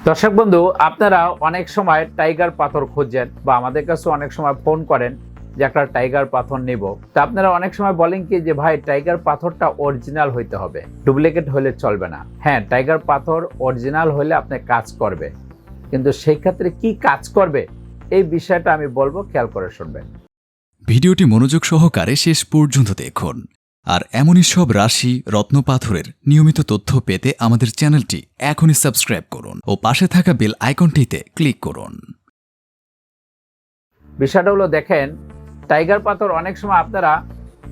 দর্শক বন্ধু, আপনারা অনেক সময় টাইগার পাথর খোঁজেন বা আমাদের কাছে অনেক সময় ফোন করেন যে একটা টাইগার পাথর নেব। তা আপনারা অনেক সময় বলেন কি যে ভাই টাইগার পাথরটা অরিজিনাল হইতে হবে, ডুপ্লিকেট হলে চলবে না। হ্যাঁ, টাইগার পাথর অরিজিনাল হলে আপনি কাজ করবে, কিন্তু সেই ক্ষেত্রে কি কাজ করবে এই বিষয়টা আমি বলবো, খেয়াল করে শুনবেন। ভিডিওটি মনোযোগ সহকারে শেষ পর্যন্ত দেখুন। আর এমনই সব রাশি রত্নপাথরের নিয়মিত তথ্য পেতে আমাদের চ্যানেলটি এখনই সাবস্ক্রাইব করুন ও পাশে থাকা বেল আইকনটিতে ক্লিক করুন। বিষয়টা হলো, দেখেন, টাইগার পাথর অনেক সময় আপনারা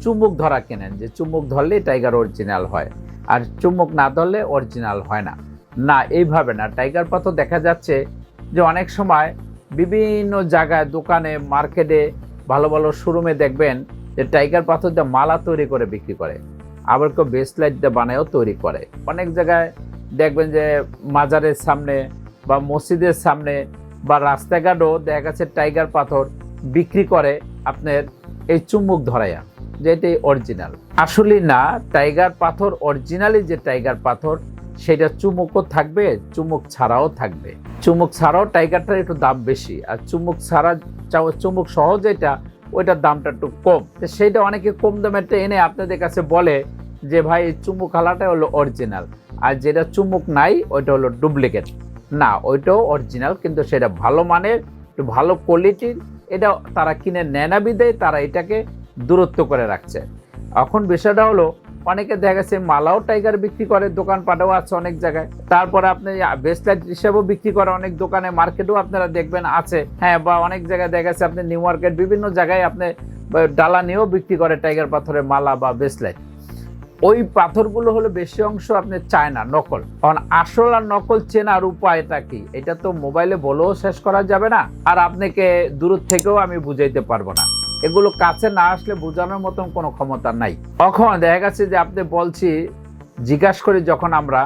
চুম্বক ধরা কেনেন, যে চুম্বক ধরলেই টাইগার অরিজিনাল হয়, আর চুম্বক না ধরলে অরিজিনাল হয় না। না, এইভাবে না। টাইগার পাথর দেখা যাচ্ছে যে অনেক সময় বিভিন্ন জায়গায়, দোকানে, মার্কেটে, ভালো ভালো শোরুমে দেখবেন যে টাইগার পাথর দিয়ে মালা তৈরি করে বিক্রি করে, আবার কেউ ব্রেসলেট দিয়ে বানায়ও তৈরি করে। অনেক জায়গায় দেখবেন যে মাজারের সামনে বা মসজিদের সামনে বা রাস্তাঘাটও দেখা গেছে টাইগার পাথর বিক্রি করে আপনার এই চুম্বক ধরাইয়া, যে এটাই অরিজিনাল। আসলে না, টাইগার পাথর অরিজিনালি যে টাইগার পাথর সেটা চুম্বকও থাকবে, চুম্বক ছাড়াও থাকবে। চুম্বক ছাড়াও টাইগারটার একটু দাম বেশি, আর চুম্বক ছাড়া চুম্বক সহ যেটা ওইটার দামটা একটু কম। তো সেইটা অনেকে কম দামেরটা এনে আপনাদের কাছে বলে যে ভাই চুম্বক কালারটা হলো অরিজিনাল, আর যেটা চুম্বক নাই ওইটা হলো ডুপ্লিকেট। না, ওইটাও অরিজিনাল, কিন্তু সেটা ভালো মানের, একটু ভালো কোয়ালিটির। এটা তারা কিনে নেয় না বিদেয় তারা এটাকে দূরত্ব করে রাখছে। এখন বিষয়টা হলো, অনেকে দেখা গেছে মালাও টাইগার বিক্রি করে, দোকানপাটেও আছে অনেক জায়গায়। তারপরে আপনি ব্রেসলেট হিসেবেও বিক্রি করে অনেক দোকানে, মার্কেটেও আপনারা দেখবেন আছে। হ্যাঁ, বা অনেক জায়গায় দেখা গেছে আপনি নিউ মার্কেট, বিভিন্ন জায়গায় আপনি ডালা নিয়েও বিক্রি করে টাইগার পাথরের মালা বা ব্রেসলেট। ওই পাথরগুলো হলো বেশি অংশ আপনি চায়না, নকল। কারণ আসল আর নকল চেনার উপায়টা কি, এটা তো মোবাইলে বলেও শেষ করা যাবে না, আর আপনাকে দূর থেকেও আমি বুঝাইতে পারবো না। এগুলো কাছে না আসলে বোঝানোর মতন কোনো ক্ষমতা নাই। তখন দেখা গেছে যে আপনি বলছি, জিজ্ঞাসা করি যখন আমরা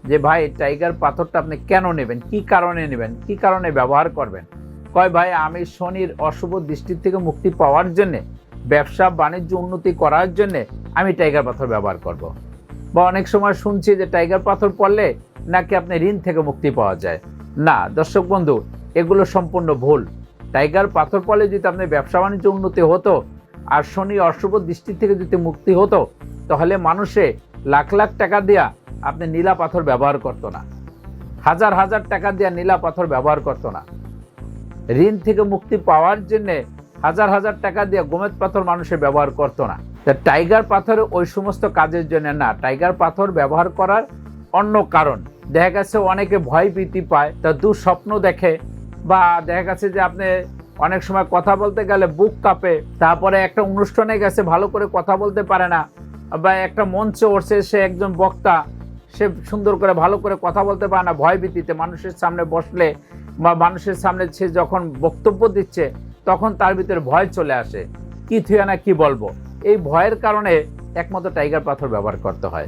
যে ভাই টাইগার পাথরটা আপনি কেন নেবেন, কি কারণে নেবেন, কি কারণে ব্যবহার করবেন, কয় ভাই আমি শনির অশুভ দৃষ্টির থেকে মুক্তি পাওয়ার জন্যে, ব্যবসা বাণিজ্য উন্নতি করার জন্যে আমি টাইগার পাথর ব্যবহার করব। বা অনেক সময় শুনছি যে টাইগার পাথর পড়লে নাকি আপনি ঋণ থেকে মুক্তি পাওয়া যায়। না দর্শক বন্ধু, এগুলো সম্পূর্ণ ভুল। টাইগার পাথর পড়লে যদি আপনার ব্যবসা বাণিজ্য উন্নতি হতো আর শনি অশুভ দৃষ্টি থেকে যদি মুক্তি হতো, তাহলে মানুষে লাখ লাখ টাকা দিয়া আপনি নীলা পাথর ব্যবহার করতো না, হাজার হাজার টাকা দিয়া নীলা পাথর ব্যবহার করতো না। ঋণ থেকে মুক্তি পাওয়ার জন্যে হাজার হাজার টাকা দিয়ে গোমেদ পাথর মানুষের ব্যবহার করতো না। টাইগার পাথর ওই সমস্ত কাজের জন্য না, টাইগার পাথর ব্যবহার করার অন্য কারণ। দেখা গেছে অনেকে ভয় ভীতি পায়, তা দুঃস্বপ্ন দেখে, বা দেখা গেছে যে আপনি অনেক সময় কথা বলতে গেলে বুক কাঁপে, তারপরে একটা অনুষ্ঠানে গেছে ভালো করে কথা বলতে পারে না, বা একটা মঞ্চে উঠছে সে একজন বক্তা, সে সুন্দর করে ভালো করে কথা বলতে পারে না, ভয় ভীতিতে মানুষের সামনে বসলে বা মানুষের সামনে সে যখন বক্তব্য দিচ্ছে তখন তার ভিতরে ভয় চলে আসে, কি থুয়া না কি বলবো। এই ভয়ের কারণে একমাত্র টাইগার পাথর ব্যবহার করতে হয়।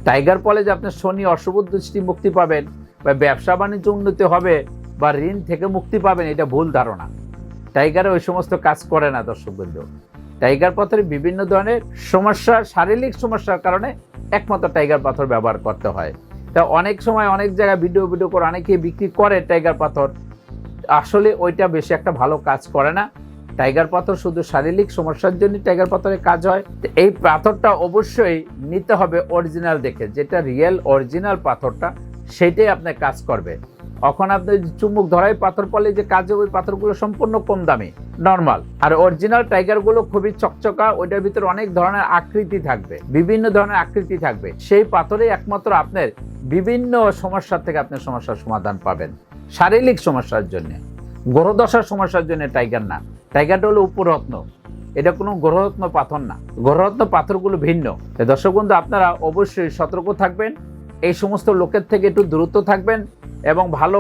টাইগার পলে যে আপনি শনি অশুভ দৃষ্টি মুক্তি পাবেন, বা ব্যবসা বাণিজ্য উন্নতি হবে, বা ঋণ থেকে মুক্তি পাবেন, এটা ভুল ধারণা। টাইগার ওই সমস্ত কাজ করে না দর্শক বন্ধু। টাইগার পাথরে বিভিন্ন ধরনের সমস্যা, শারীরিক সমস্যার কারণে একমাত্র টাইগার পাথর ব্যবহার করতে হয়। তা অনেক সময় অনেক জায়গায় ভিডিও করে অনেকে বিক্রি করে টাইগার পাথর, আসলে ওইটা বেশি একটা ভালো কাজ করে না। টাইগার পাথর শুধু শারীরিক সমস্যার জন্য টাইগার পাথরের কাজ হয়। এই পাথরটা অবশ্যই নিতে হবে অরিজিনাল দেখে, যেটা রিয়েল অরিজিনাল পাথরটা, সেটাই আপনার কাজ করবে। এখন আপনি চুম্বক ধরাই পাথর পড়লে যে কাজে, ওই পাথরগুলো সম্পূর্ণ কম দামি, নর্মাল। আর অরিজিনাল টাইগারগুলো খুবই চকচকা, ওইটার ভিতরে অনেক ধরনের আকৃতি থাকবে, বিভিন্ন ধরনের আকৃতি থাকবে। সেই পাথরে একমাত্র আপনার বিভিন্ন সমস্যার থেকে আপনার সমস্যার সমাধান পাবেন। শারীরিক সমস্যার জন্য, গ্রহদশার সমস্যার জন্য টাইগার না। টাইগারটা হলো উপরত্ন, এটা কোনো গ্রহরত্ন পাথর না। গ্রহরত্ন পাথরগুলো ভিন্ন। দর্শক বন্ধু, আপনারা অবশ্যই সতর্ক থাকবেন, এই সমস্ত লোকের থেকে একটু দূরত্ব থাকবেন, এবং ভালো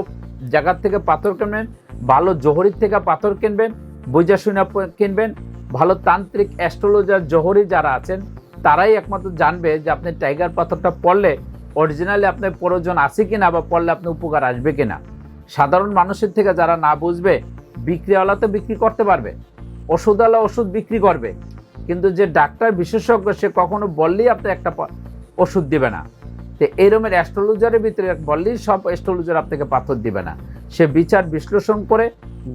জায়গার থেকে পাথর কিনবেন, ভালো জহরির থেকে পাথর কিনবেন, বুঝা শুনে কিনবেন। ভালো তান্ত্রিক অ্যাস্ট্রোলজার জহরি যারা আছেন তারাই একমাত্র জানবে যে আপনি টাইগার পাথরটা পড়লে অরিজিনালি আপনার প্রয়োজন আছে কিনা, বা পড়লে আপনি উপকার আসবে কিনা। সাধারণ মানুষের থেকে যারা না বুঝবে, বিক্রিওয়ালা তো বিক্রি করতে পারবে, ওষুধওয়ালা ওষুধ বিক্রি করবে, কিন্তু যে ডাক্তার বিশেষজ্ঞ সে কখনো বললেই আপনি একটা ওষুধ দিবে না। তো এইরকমের অ্যাস্ট্রোলজারের ভিতরে বললেই সব অ্যাস্ট্রোলজার আপনাকে পাথর দিবে না। সে বিচার বিশ্লেষণ করে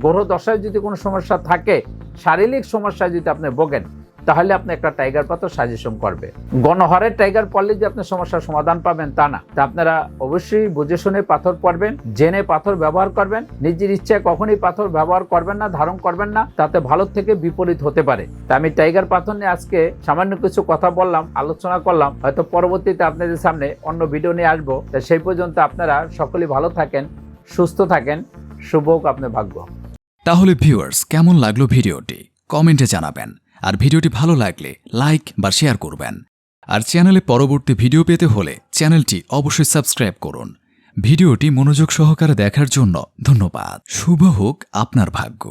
গ্রহ দশায় যদি কোনো সমস্যা থাকে, শারীরিক সমস্যায় যদি আপনি ভোগেন, তাহলে আপনি একটা টাইগার পাথর সাজেশন করবে। গণহারের টাইগার পড়লে যে আপনি সমস্যার সমাধান পাবেন তা না। তা আপনারা অবশ্যই বুঝে শুনে পাথর পড়বেন, জেনে পাথর ব্যবহার করবেন। নিজের ইচ্ছায় কখনোই পাথর ব্যবহার করবেন না, ধারণ করবেন না, তাতে ভালো থেকে বিপরীত হতে পারে। তা আমি টাইগার পাথর নিয়ে আজকে সামান্য কিছু কথা বললাম, আলোচনা করলাম। হয়তো পরবর্তীতে আপনাদের সামনে অন্য ভিডিও নিয়ে আসবো। তা সেই পর্যন্ত আপনারা সকলেই ভালো থাকেন, সুস্থ থাকেন, শুভ হোক আপনার ভাগ্য। তাহলে ভিউয়ার্স, কেমন লাগলো ভিডিওটি কমেন্টে জানাবেন। আর ভিডিওটি ভালো লাগলে লাইক বা শেয়ার করবেন। আর চ্যানেলে পরবর্তী ভিডিও পেতে হলে চ্যানেলটি অবশ্যই সাবস্ক্রাইব করুন। ভিডিওটি মনোযোগ সহকারে দেখার জন্য ধন্যবাদ। শুভ হোক আপনার ভাগ্য।